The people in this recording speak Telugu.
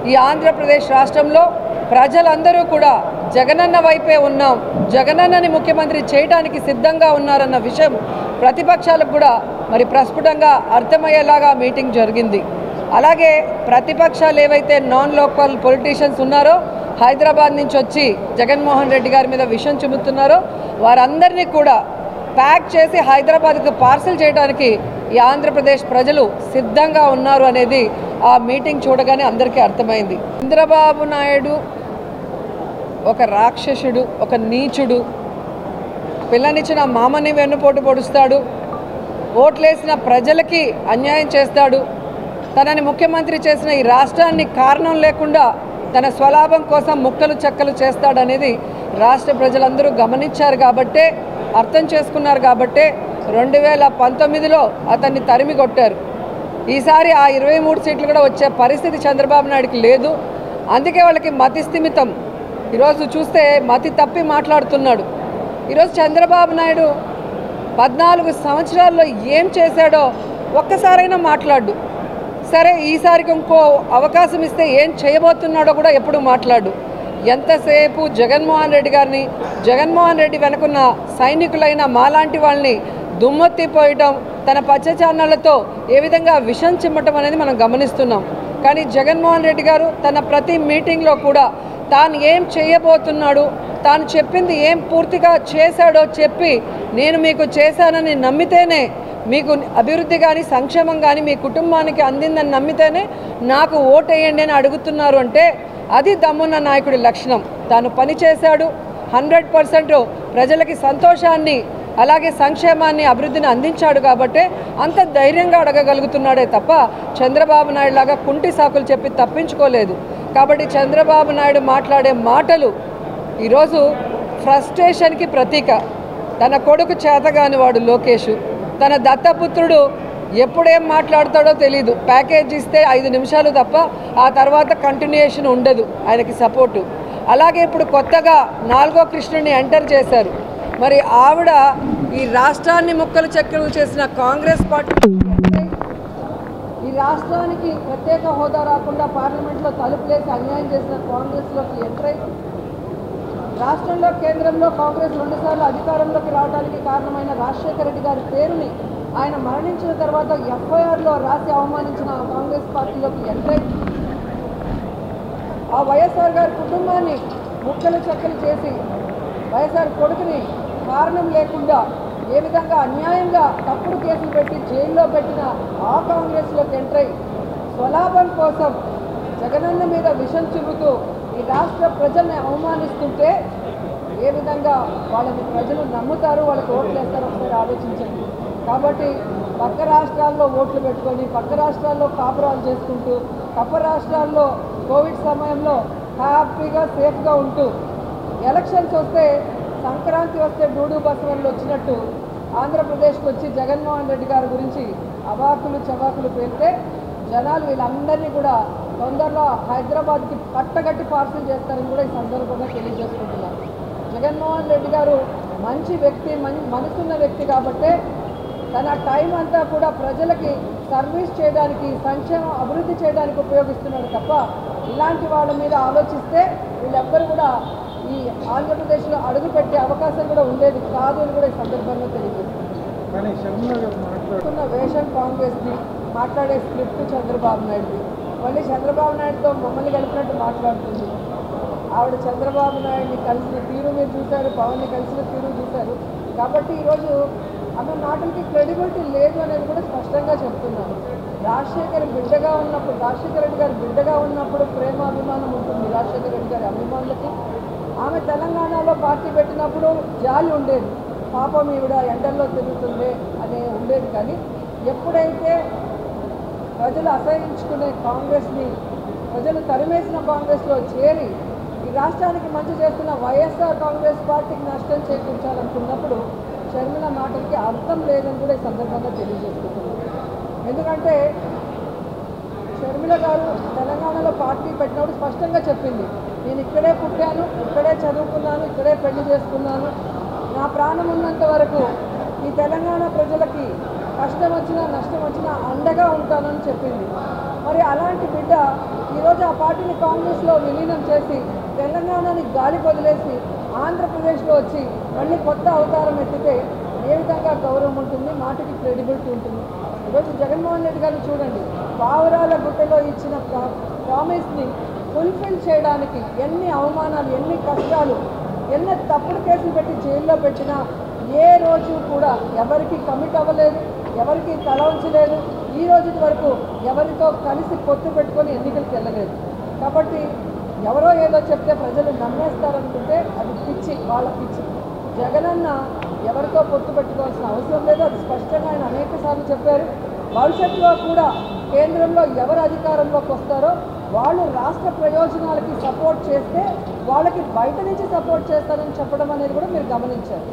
ఈ ఆంధ్రప్రదేశ్ రాష్ట్రంలో ప్రజలందరూ కూడా జగనన్న వైపే ఉన్నాం, జగనన్నని ముఖ్యమంత్రి చేయడానికి సిద్ధంగా ఉన్నారన్న విషయం ప్రతిపక్షాలకు కూడా మరి ప్రస్ఫుటంగా అర్థమయ్యేలాగా మీటింగ్ జరిగింది. అలాగే ప్రతిపక్షాలు ఏవైతే నాన్ లోకల్ పొలిటీషియన్స్ ఉన్నారో, హైదరాబాద్ నుంచి వచ్చి జగన్మోహన్ రెడ్డి గారి మీద విషం చిమ్ముతున్నారో వారందరినీ కూడా ప్యాక్ చేసి హైదరాబాద్కు పార్సిల్ చేయడానికి ఈ ఆంధ్రప్రదేశ్ ప్రజలు సిద్ధంగా ఉన్నారు అనేది ఆ మీటింగ్ చూడగానే అందరికీ అర్థమైంది. చంద్రబాబు నాయుడు ఒక రాక్షసుడు, ఒక నీచుడు. పిల్లనిచ్చిన మామని వెన్నుపోటు పొడుస్తాడు, ఓట్లేసిన ప్రజలకి అన్యాయం చేస్తాడు. తనని ముఖ్యమంత్రి చేసిన ఈ రాష్ట్రాన్ని కారణం లేకుండా తన స్వలాభం కోసం ముక్కలు చెక్కలు చేస్తాడనేది రాష్ట్ర ప్రజలందరూ గమనించారు కాబట్టే, అర్థం చేసుకున్నారు కాబట్టే 2019లో అతన్ని తరిమి కొట్టారు. ఈసారి ఆ 23 సీట్లు కూడా వచ్చే పరిస్థితి చంద్రబాబు నాయుడుకి లేదు. అందుకే వాళ్ళకి మతి స్థిమితం. ఈరోజు చూస్తే మతి తప్పి మాట్లాడుతున్నాడు. ఈరోజు చంద్రబాబు నాయుడు 14 సంవత్సరాల్లో ఏం చేశాడో ఒక్కసారైనా మాట్లాడు. సరే, ఈసారికి ఇంకో అవకాశం ఇస్తే ఏం చేయబోతున్నాడో కూడా ఎప్పుడు మాట్లాడు. ఎంతసేపు జగన్మోహన్ రెడ్డి గారిని, జగన్మోహన్ రెడ్డి వెనుకున్న సైనికులైన మాలాంటి వాళ్ళని దుమ్మెత్తిపోయటం, తన పచ్చ ఛానళ్లతో ఏ విధంగా విషం చిమ్మటం అనేది మనం గమనిస్తున్నాం. కానీ జగన్మోహన్ రెడ్డి గారు తన ప్రతి మీటింగ్లో కూడా తాను ఏం చేయబోతున్నాడు, తాను చెప్పింది ఏం పూర్తిగా చేశాడో చెప్పి, నేను మీకు చేశానని నమ్మితేనే, మీకు అభివృద్ధి కానీ సంక్షేమం కానీ మీ కుటుంబానికి అందిందని నమ్మితేనే నాకు ఓటేయండి అని అడుగుతున్నారు అంటే అది దమ్మున్న నాయకుడి లక్షణం. తాను పనిచేశాడు, 100% ప్రజలకి సంతోషాన్ని అలాగే సంక్షేమాన్ని అభివృద్ధిని అందించాడు కాబట్టి అంత ధైర్యంగా అడగగలుగుతున్నాడే తప్ప చంద్రబాబు నాయుడు లాగా కుంటి సాకులు చెప్పి తప్పించుకోలేదు. కాబట్టి చంద్రబాబు నాయుడు మాట్లాడే మాటలు ఈరోజు ఫ్రస్ట్రేషన్కి ప్రతీక. తన కొడుకు చేతగాని వాడు లోకేష్, తన దత్తపుత్రుడు ఎప్పుడేం మాట్లాడతాడో తెలీదు. ప్యాకేజ్ ఇస్తే 5 నిమిషాలు తప్ప ఆ తర్వాత కంటిన్యూయేషన్ ఉండదు ఆయనకి సపోర్టు. అలాగే ఇప్పుడు కొత్తగా 4వ కృష్ణుడిని ఎంటర్ చేశారు. మరి ఆవిడ ఈ రాష్ట్రాన్ని ముక్కలు చెక్కలు చేసిన కాంగ్రెస్ పార్టీ, ఈ రాష్ట్రానికి ప్రత్యేక హోదా రాకుండా పార్లమెంట్లో తలుపులేసి అన్యాయం చేసిన కాంగ్రెస్లోకి ఎంటర్ అయి రాష్ట్రంలో కేంద్రంలో కాంగ్రెస్ 2 సార్లు అధికారంలోకి రావడానికి కారణమైన రాజశేఖర రెడ్డి గారి పేరుని ఆయన మరణించిన తర్వాత FIRలో రాసి అవమానించిన కాంగ్రెస్ పార్టీలోకి ఎంటర్ అయి ఆ వైఎస్ఆర్ గారి కుటుంబాన్ని ముక్కలు చెక్కలు చేసి వైఎస్ఆర్ కొడుకుని కారణం లేకుండా ఏ విధంగా అన్యాయంగా తప్పుడు కేసులు పెట్టి జైల్లో పెట్టిన ఆ కాంగ్రెస్లోకి ఎంటర్ అయి స్వలాభం కోసం జగనన్న మీద విషం చిమ్ముతూ ఈ రాష్ట్ర ప్రజల్ని అవమానిస్తుంటే ఏ విధంగా వాళ్ళని ప్రజలు నమ్ముతారు, వాళ్ళకి ఓట్లు వేస్తారో ఒకసారి ఆలోచించండి. కాబట్టి పక్క రాష్ట్రాల్లో ఓట్లు పెట్టుకొని పక్క రాష్ట్రాల్లో కాపురాలు చేసుకుంటూ పక్క రాష్ట్రాల్లో కోవిడ్ సమయంలో హ్యాపీగా సేఫ్గా ఉంటూ ఎలక్షన్స్ వస్తే సంక్రాంతి వస్తే డూడు బసవన్లు వచ్చినట్టు ఆంధ్రప్రదేశ్కి వచ్చి జగన్మోహన్ రెడ్డి గారి గురించి అవాకులు చవాకులు పేలితే జనాలు వీళ్ళందరినీ కూడా తొందరలో హైదరాబాద్కి కట్టగట్టి పార్సిల్ చేస్తారని కూడా ఈ సందర్భంగా తెలియజేసుకుంటున్నారు. జగన్మోహన్ రెడ్డి గారు మంచి వ్యక్తి, మనసున్న వ్యక్తి కాబట్టే తన టైం అంతా కూడా ప్రజలకి సర్వీస్ చేయడానికి, సంక్షేమం అభివృద్ధి చేయడానికి ఉపయోగిస్తున్నాడు తప్ప ఇలాంటి వాళ్ళ మీద ఆలోచిస్తే వీళ్ళెవ్వరు కూడా ఈ ఆంధ్రప్రదేశ్లో అడుగుపెట్టే అవకాశం కూడా ఉండేది కాదు అని కూడా ఈ సందర్భంగా తెలియజేస్తున్న వేషం కాంగ్రెస్ని, మాట్లాడే స్క్రిప్ట్ చంద్రబాబు నాయుడుది. మళ్ళీ చంద్రబాబు నాయుడుతో మమ్మల్ని కలిపినట్టు మాట్లాడుతుంది. ఆవిడ చంద్రబాబు నాయుడిని కలిసిన తీరు మీరు చూశారు, పవన్ని కలిసిన తీరు చూశారు. కాబట్టి ఈరోజు ఆమె మాటలకి క్రెడిబిలిటీ లేదు అనేది కూడా స్పష్టంగా చెప్తున్నాను. రాజశేఖర బిడ్డగా ఉన్నప్పుడు, రాజశేఖర రెడ్డి గారు బిడ్డగా ఉన్నప్పుడు ప్రేమ అభిమానం ఉంటుంది రాజశేఖర రెడ్డి గారి అభిమానులకి. ఆమె తెలంగాణలో పార్టీ పెట్టినప్పుడు జాలి ఉండేది, పాపం ఈవిడ ఎండల్లో తిరుగుతుంది అనే ఉండేది. కానీ ఎప్పుడైతే ప్రజలు అసహించుకునే కాంగ్రెస్ని, ప్రజలు తరిమేసిన కాంగ్రెస్లో చేరి ఈ రాష్ట్రానికి మంచి చేస్తున్న వైఎస్ఆర్ కాంగ్రెస్ పార్టీకి నష్టం చేకూర్చాలనుకున్నప్పుడు షర్మిల మాటలకి అర్థం లేదని కూడా ఈ సందర్భంగా తెలియజేసుకుంటున్నాను. ఎందుకంటే షర్మిల గారు తెలంగాణలో పార్టీ పెట్టినప్పుడు స్పష్టంగా చెప్పింది, నేను ఇక్కడే పుట్టాను, ఇక్కడే చదువుకున్నాను, ఇక్కడే పెళ్లి చేసుకున్నాను, నా ప్రాణం ఉన్నంత వరకు ఈ తెలంగాణ ప్రజలకి కష్టం వచ్చినా నష్టం వచ్చినా అండగా ఉంటానని చెప్పింది. మరి అలాంటి బిడ్డ ఈరోజు ఆ పార్టీని కాంగ్రెస్లో విలీనం చేసి తెలంగాణని గాలి వదిలేసి ఆంధ్రప్రదేశ్లో వచ్చి మళ్ళీ కొత్త అవతారం ఎత్తితే ఏ విధంగా గౌరవం ఉంటుంది, మాటకి క్రెడిబిలిటీ ఉంటుంది. ఈరోజు జగన్మోహన్ రెడ్డి గారిని చూడండి, పావురాల గుట్టలో ఇచ్చిన ప్రామిస్ని ఫుల్ఫిల్ చేయడానికి ఎన్ని అవమానాలు, ఎన్ని కష్టాలు, ఎన్ని తప్పుడు కేసులు పెట్టి జైల్లో పెట్టినా ఏ రోజు కూడా ఎవరికి కమిట్ అవ్వలేదు, ఎవరికి తల ఉంచలేదు. ఈ రోజు వరకు ఎవరితో కలిసి పొత్తు పెట్టుకొని ఎన్నికలకు వెళ్ళలేదు. కాబట్టి ఎవరో ఏదో చెప్తే ప్రజలు నమ్మేస్తారనుకుంటే అది పిచ్చి, వాళ్ళ పిచ్చి. జగనన్న ఎవరితో పొత్తు పెట్టుకోవాల్సిన అవసరం లేదు, అది స్పష్టంగా ఆయన అనేక సార్లు చెప్పారు. భవిష్యత్తులో కూడా కేంద్రంలో ఎవరు అధికారంలోకి వస్తారో వాళ్ళు రాష్ట్ర ప్రయోజనాలకి సపోర్ట్ చేస్తే వాళ్ళకి బయట నుంచి సపోర్ట్ చేస్తారని చెప్పడం అనేది కూడా మీరు గమనించారు.